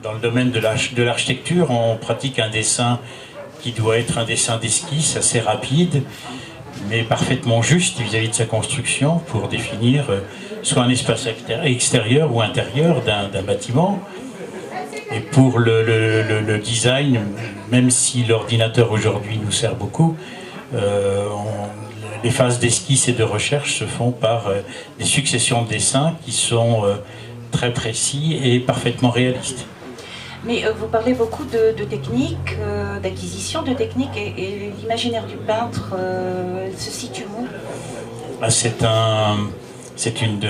Dans le domaine de l'architecture, on pratique un dessin qui doit être un dessin d'esquisse assez rapide, mais parfaitement juste vis-à-vis de sa construction pour définir soit un espace extérieur ou intérieur d'un bâtiment. Et pour le design, même si l'ordinateur aujourd'hui nous sert beaucoup, les phases d'esquisse et de recherche se font par des successions de dessins qui sont très précis et parfaitement réalistes. Mais vous parlez beaucoup de techniques, d'acquisition de techniques, et l'imaginaire du peintre se situe où? C'est une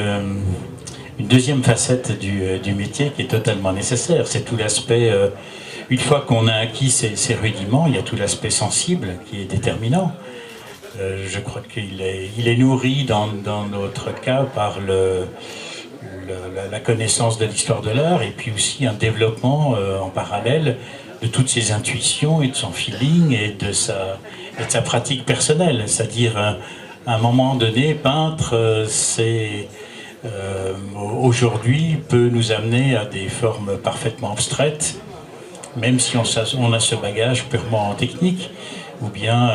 deuxième facette du métier qui est totalement nécessaire. C'est tout l'aspect, une fois qu'on a acquis ces rudiments, il y a tout l'aspect sensible qui est déterminant. Je crois qu'il est nourri dans notre cas par la connaissance de l'histoire de l'art et puis aussi un développement en parallèle de toutes ses intuitions et de son feeling et de sa pratique personnelle. C'est-à-dire, à un moment donné, peindre, aujourd'hui peut nous amener à des formes parfaitement abstraites, même si on a ce bagage purement technique, ou bien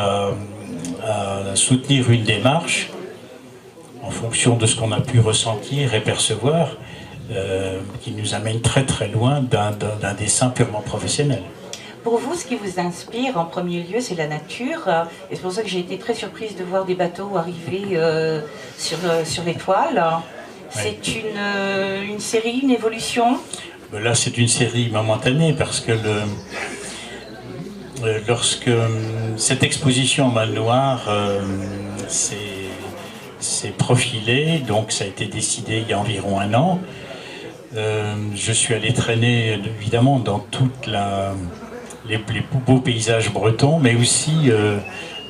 à soutenir une démarche en fonction de ce qu'on a pu ressentir et percevoir, qui nous amène très très loin d'un dessin purement professionnel. Pour vous, ce qui vous inspire en premier lieu, c'est la nature. Et c'est pour ça que j'ai été très surprise de voir des bateaux arriver sur l'étoile. C'est une série, une évolution? Là, c'est une série momentanée parce que lorsque cette exposition en mal noir s'est profilée, donc ça a été décidé il y a environ un an, je suis allé traîner évidemment dans toutes les beaux paysages bretons, mais aussi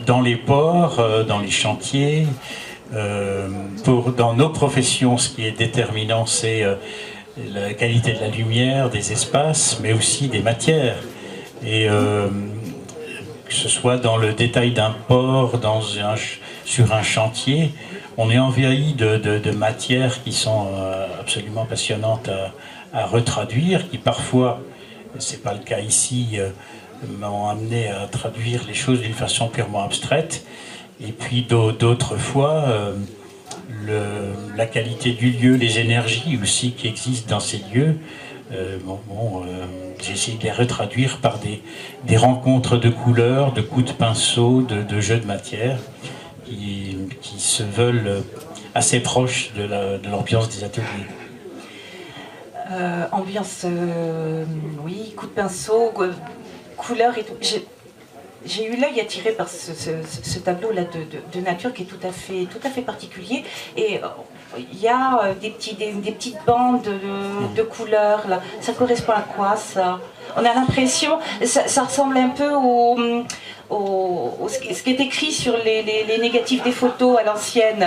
dans les ports, dans les chantiers. Dans nos professions, ce qui est déterminant, c'est la qualité de la lumière, des espaces, mais aussi des matières. Et que ce soit dans le détail d'un port, sur un chantier, on est envahi de matières qui sont absolument passionnantes à retraduire, qui parfois, c'est pas le cas ici, m'ont amené à traduire les choses d'une façon purement abstraite. Et puis d'autres fois, la qualité du lieu, les énergies aussi qui existent dans ces lieux, j'ai essayé de les retraduire par des rencontres de couleurs, de coups de pinceau, de jeux de matière, qui se veulent assez proches de l'ambiance des ateliers. Ambiance, oui, coups de pinceau, couleurs et tout. J'ai eu l'œil attiré par ce tableau-là de nature qui est tout à fait particulier. Et il y a des petites bandes de couleurs là. Ça correspond à quoi ça? On a l'impression, ça ressemble un peu ce qui est écrit sur les négatifs des photos à l'ancienne.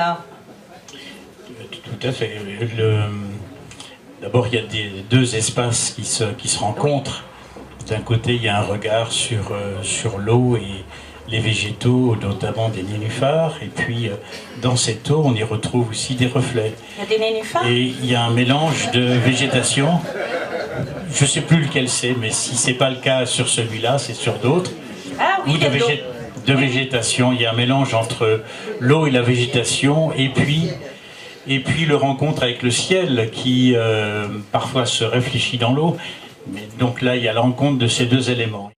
Tout à fait. D'abord, il y a deux espaces qui se rencontrent. Oui. D'un côté, il y a un regard sur l'eau et les végétaux, notamment des nénuphars. Et puis, dans cette eau, on y retrouve aussi des reflets. Il y a des nénuphars? Et il y a un mélange de végétation. Je ne sais plus lequel c'est, mais si ce n'est pas le cas sur celui-là, c'est sur d'autres. Ah oui, de végétation. Il y a un mélange entre l'eau et la végétation. Et puis le rencontre avec le ciel qui, parfois, se réfléchit dans l'eau. Mais donc là, il y a la rencontre de ces deux éléments.